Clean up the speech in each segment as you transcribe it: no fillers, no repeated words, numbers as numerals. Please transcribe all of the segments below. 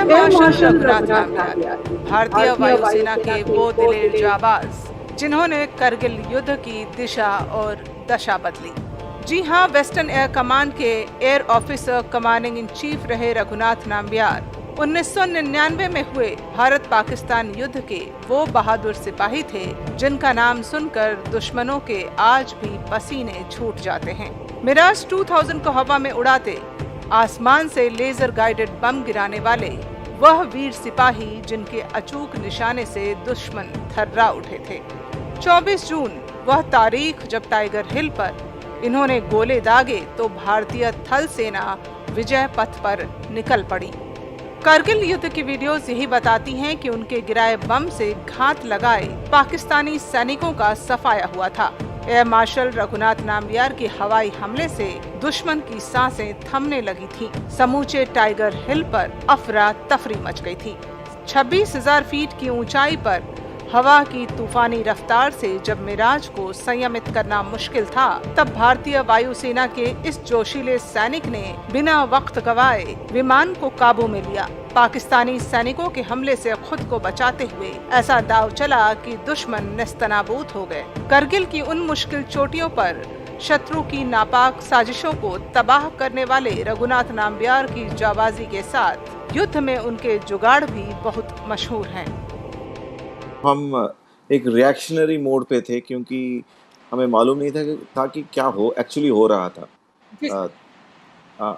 Air marshal Raghunath Namgyal, भारतीय भारतीय वायुसेना वायुसेना के के वो वो दिलेर दिलेर जाबाज जिन्होंने करगिल युद्ध की दिशा और दशा बदली। जी हाँ, वेस्टर्न एयर कमांड के air officer commanding in chief रहे रघुनाथ नामग्याल 1999 में हुए भारत पाकिस्तान युद्ध के वो बहादुर सिपाही थे जिनका नाम सुनकर दुश्मनों के आज भी पसीने छूट जाते हैं। मिराज 2000 को हवा में उड़ाते, आसमान से लेजर गाइडेड बम गिराने वाले वह वीर सिपाही जिनके अचूक निशाने से दुश्मन थर्रा उठे थे। 24 जून वह तारीख जब टाइगर हिल पर इन्होंने गोले दागे तो भारतीय थल सेना विजय पथ पर निकल पड़ी। करगिल युद्ध की वीडियोस यही बताती हैं कि उनके गिराए बम से घात लगाए पाकिस्तानी सैनिकों का सफाया हुआ था। एयर मार्शल रघुनाथ नामग्याल के हवाई हमले से दुश्मन की सांसें थमने लगी थीं। समूचे टाइगर हिल पर अफरा तफरी मच गई थी। 26,000 फीट की ऊंचाई पर हवा की तूफानी रफ्तार से जब मिराज को संयमित करना मुश्किल था, तब भारतीय वायुसेना के इस जोशीले सैनिक ने बिना वक्त गवाए विमान को काबू में लिया। पाकिस्तानी सैनिकों के हमले से खुद को बचाते हुए ऐसा दाव चला कि दुश्मन नेस्तनाबूद हो गए। करगिल की उन मुश्किल चोटियों पर शत्रु की नापाक साजिशों को तबाह करने वाले रघुनाथ नामग्याल की जाबाजी के साथ युद्ध में उनके जुगाड़ भी बहुत मशहूर हैं। हम एक रिएक्शनरी मोड पे थे क्योंकि हमें मालूम नहीं था कि क्या हो एक्चुअली हो रहा था। अ,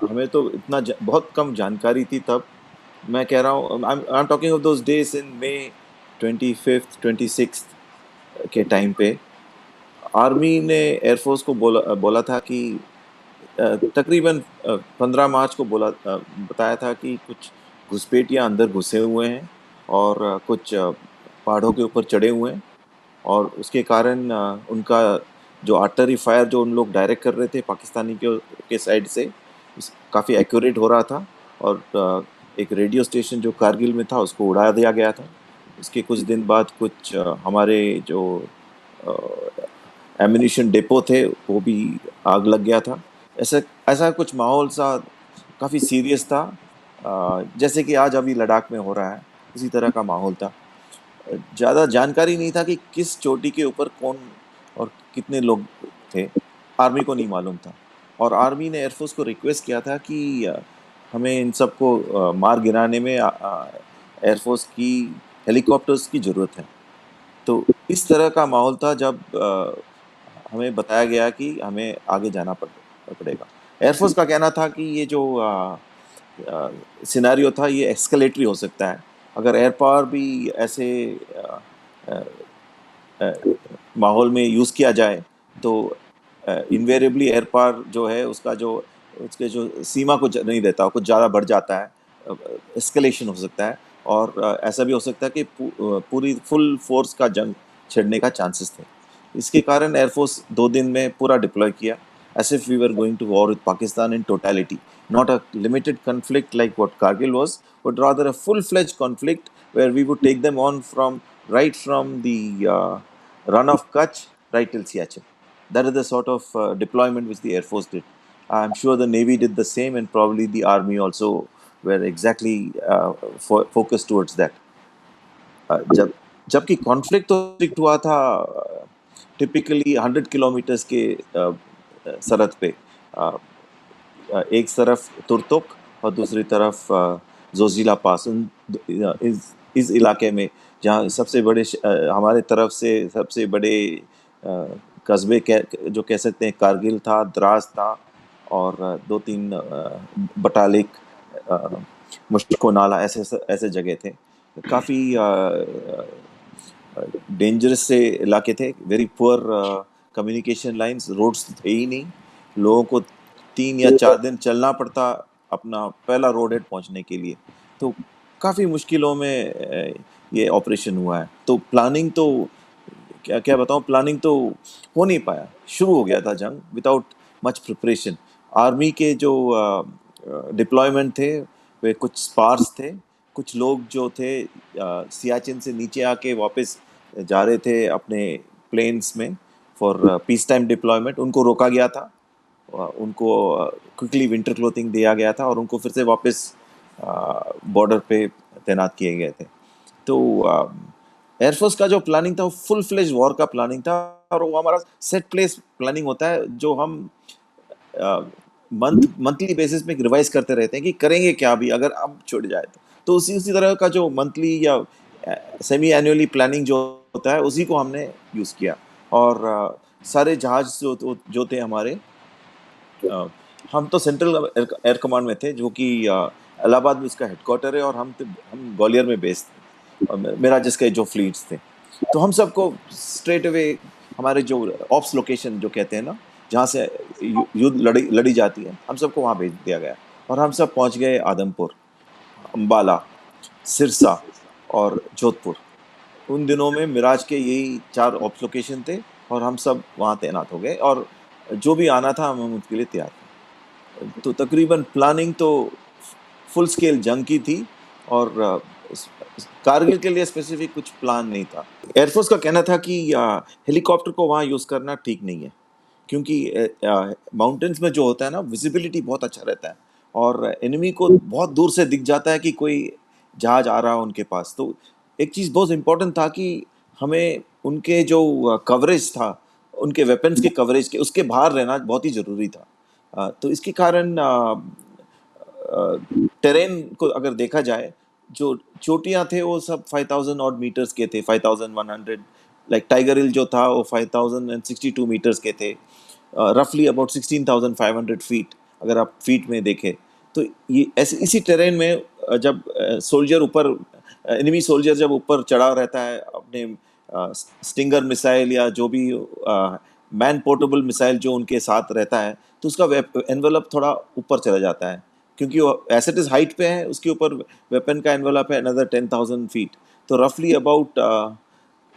हमें तो बहुत कम जानकारी थी तब। मैं कह रहा हूँ I am talking of those days in may 25th 26th के टाइम पे आर्मी ने एयरफोर्स को बोला था कि तकरीबन 15 मार्च को बताया था कि कुछ घुसपैठियाँ अंदर घुसे हुए हैं और कुछ पहाड़ों के ऊपर चढ़े हुए हैं और उसके कारण उनका जो आर्टरी फायर जो उन लोग डायरेक्ट कर रहे थे पाकिस्तानी के साइड से काफ़ी एक्यूरेट हो रहा था और एक रेडियो स्टेशन जो कारगिल में था उसको उड़ा दिया गया था। इसके कुछ दिन बाद कुछ हमारे जो एम्यूनिशन डिपो थे वो भी आग लग गया था। ऐसा ऐसा कुछ माहौल सा काफ़ी सीरियस था, जैसे कि आज अभी लद्दाख में हो रहा है इसी तरह का माहौल था। ज़्यादा जानकारी नहीं था कि किस चोटी के ऊपर कौन और कितने लोग थे, आर्मी को नहीं मालूम था और आर्मी ने एयरफोर्स को रिक्वेस्ट किया था कि हमें इन सबको मार गिराने में एयरफोर्स की हेलीकॉप्टर्स की ज़रूरत है। तो इस तरह का माहौल था जब हमें बताया गया कि हमें आगे जाना पड़ेगा। एयरफोर्स का कहना था कि ये जो सिनेरियो था ये एस्केलेटरी हो सकता है। अगर एयर पावर भी ऐसे माहौल में यूज़ किया जाए तो इन्वेरिएबली एयर पावर जो है उसके जो सीमा को नहीं देता, कुछ ज़्यादा बढ़ जाता है, एस्केलेशन हो सकता है और ऐसा भी हो सकता है कि पूरी फुल फोर्स का जंग छिड़ने का चांसेस थे। इसके कारण एयरफोर्स 2 दिन में पूरा डिप्लॉय किया as if we were going to war with Pakistan in totality, not a limited conflict like what Kargil was, but rather a full-fledged conflict where we would take them on right from the run of Kutch right till Siachen. That is the sort of deployment which the Air Force did. I'm sure the Navy did the same and probably the Army also were exactly focused towards that. जबकि conflict हुआ था typically 100 kilometres के सरहद पे, एक तरफ तुर्तुक और दूसरी तरफ जोजिला पास। इस इलाके में जहाँ सबसे बड़े हमारे तरफ से सबसे बड़े कस्बे जो कह सकते हैं कारगिल था, द्रास था और 2-3 बटालिक, मुश्को नाला ऐसे जगह थे। काफ़ी डेंजरस से इलाके थे, very poor communication lines, roads थे ही नहीं। लोगों को 3 या 4 दिन चलना पड़ता अपना पहला रोड हेड पहुंचने के लिए। तो काफ़ी मुश्किलों में ये ऑपरेशन हुआ है। तो प्लानिंग तो क्या बताऊं, प्लानिंग तो हो नहीं पाया। शुरू हो गया था जंग विदाउट मच प्रिपरेशन। आर्मी के जो डिप्लॉयमेंट थे वे कुछ स्पार्स थे। कुछ लोग जो थे सियाचिन से नीचे आके वापस जा रहे थे अपने प्लेन्स में फॉर पीस टाइम डिप्लॉयमेंट, उनको रोका गया था। उनको क्विकली विंटर क्लोथिंग दिया गया था और उनको फिर से वापस बॉर्डर पे तैनात किए गए थे। तो एयरफोर्स का जो प्लानिंग था वो फुल फ्लेज वॉर का प्लानिंग था, और वो हमारा सेट प्लेस प्लानिंग होता है जो हम मंथली बेसिस पे रिवाइज करते रहते हैं कि करेंगे क्या अभी अगर अब छूट जाए तो उसी उसी तरह का जो मंथली या सेमी एनुअली प्लानिंग जो होता है उसी को हमने यूज़ किया। और सारे जहाज जो थे हमारे, हम तो सेंट्रल एयर कमांड में थे जो कि इलाहाबाद में उसका हेडक्वार्टर है, और हम ग्वालियर में बेस्ड थे, और मेरा जिसके जो फ्लीट्स थे, तो हम सबको स्ट्रेट अवे हमारे जो ऑप्स लोकेशन जो कहते हैं ना, जहाँ से युद्ध लड़ी जाती है, हम सबको वहाँ भेज दिया गया, और हम सब पहुँच गए आदमपुर, अम्बाला, सिरसा और जोधपुर। उन दिनों में मिराज के यही 4 ऑप्स लोकेशन थे, और हम सब वहाँ तैनात हो गए, और जो भी आना था हम उसके लिए तैयार थे। तो तकरीबन प्लानिंग तो फुल स्केल जंग की थी, और कारगिल के लिए स्पेसिफिक कुछ प्लान नहीं था। एयरफोर्स का कहना था कि हेलीकॉप्टर को वहाँ यूज़ करना ठीक नहीं है, क्योंकि माउंटेन्स में जो होता है ना, विजिबिलिटी बहुत अच्छा रहता है, और एनिमी को बहुत दूर से दिख जाता है कि कोई जहाज आ रहा है उनके पास। तो एक चीज़ बहुत इम्पोर्टेंट था कि हमें उनके जो कवरेज था, उनके वेपन्स के कवरेज के, उसके बाहर रहना बहुत ही ज़रूरी था। तो इसके कारण टेरेन को अगर देखा जाए, जो चोटियाँ थे वो सब 5000 ऑड मीटर्स के थे, 5100, लाइक टाइगर हिल जो था वो 5062 मीटर्स के थे, रफली अबाउट 16500 फीट अगर आप फीट में देखें। तो ये ऐसे इसी टेरेन में जब सोल्जर ऊपर, एनिमी सोल्जर जब ऊपर चढ़ा रहता है अपने स्टिंगर मिसाइल या जो भी मैन पोर्टेबल मिसाइल जो उनके साथ रहता है, तो उसका एनवेलप थोड़ा ऊपर चला जाता है, क्योंकि वो एज इट इज़ हाइट पे है, उसके ऊपर वेपन का एनवेलप है अनदर 10,000 फीट, तो रफली अबाउट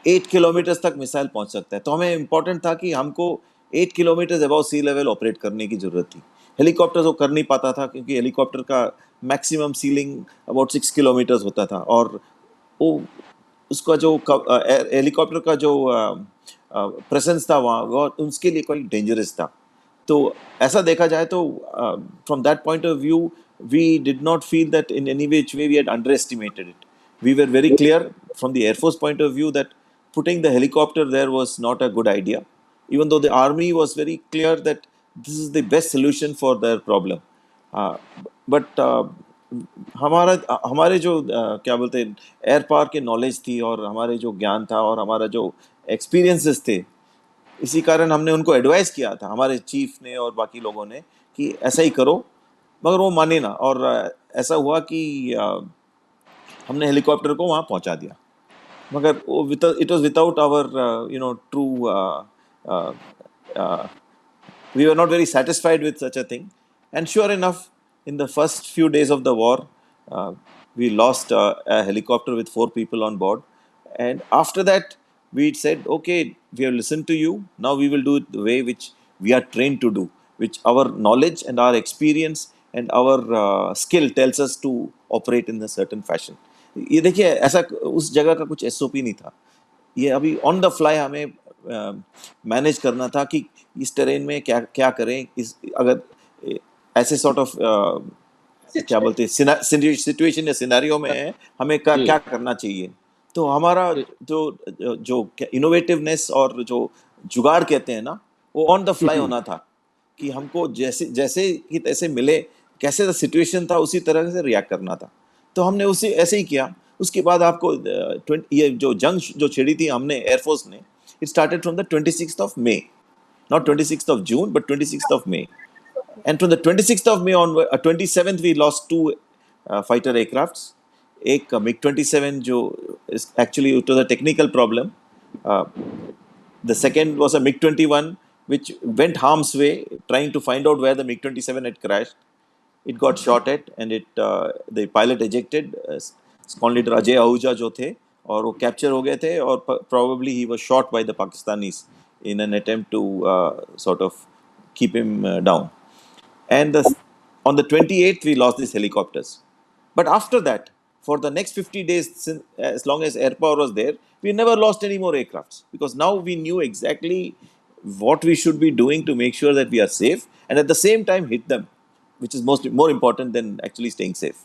8 किलोमीटर्स तक मिसाइल पहुंच सकता है। तो हमें इम्पोर्टेंट था कि हमको 8 kilometres above sea level operate करने की ज़रूरत थी। हेलीकॉप्टर वो कर नहीं पाता था, क्योंकि हेलीकॉप्टर का मैक्सिमम सीलिंग अबाउट 6 किलोमीटर्स होता था, और वो उसका जो हेलीकॉप्टर का जो प्रेजेंस था वहाँ, वो उसके लिए कोई डेंजरस था। तो ऐसा देखा जाए तो from that point of view we did not feel that in any which way we had underestimated it. We were very clear from the Air Force point of view that putting the helicopter there was not a good idea, even though the army was very clear that this is the best solution for their problem. But हमारा हमारे जो क्या बोलते हैं air power के knowledge थी, और हमारे जो ज्ञान था, और हमारा जो एक्सपीरियंसेस थे, इसी कारण हमने उनको एडवाइस किया था, हमारे चीफ ने और बाकी लोगों ने, कि ऐसा ही करो, मगर वो माने ना, और ऐसा हुआ कि हमने हेलीकॉप्टर को वहाँ पहुँचा दिया, मगर वो it was without our true, we were not very satisfied with such a thing. And sure enough, in the first few days of the war, we lost a helicopter with 4 people on board. And after that, we said, okay, we have listened to you. Now we will do it the way which we are trained to do, which our knowledge and our experience and our skill tells us to operate in a certain fashion. ये देखिए, ऐसा उस जगह का कुछ SOP नहीं था, ये अभी ऑन द फ्लाई हमें मैनेज करना था कि इस टेरेन में क्या क्या करें, इस अगर ऐसे सॉर्ट ऑफ क्या बोलते हैं सिचुएशन या सिनेरियो में है, हमें क्या करना चाहिए। तो हमारा जो इनोवेटिवनेस और जो जुगाड़ कहते हैं ना, वो ऑन द फ्लाई होना था, कि हमको जैसे जैसे कि तैसे मिले, कैसे सिचुएशन था उसी तरह से रिएक्ट करना था। तो हमने उसे ऐसे ही किया। उसके बाद आपको ये जो जंग जो छिड़ी थी हमने एयरफोर्स ने, it started from the 26th of May, not 26th of June, but 26th of May. And from the 26th of May on 27th, we lost 2 fighter aircrafts. एक MiG-27 जो actually it was a technical problem. The second was a MiG-21 which went harm's way trying to find out where the MiG-27 had crashed. It got shot at and the pilot ejected. Squadron leader Ajay Ahuja जो थे, और वो capture हो गए थे, और probably he was shot by the Pakistanis in an attempt to sort of keep him down. And on the 28th, we lost these helicopters. But after that, for the next 50 days, as long as air power was there, we never lost any more aircrafts, because now we knew exactly what we should be doing to make sure that we are safe, and at the same time hit them, which is more important than actually staying safe.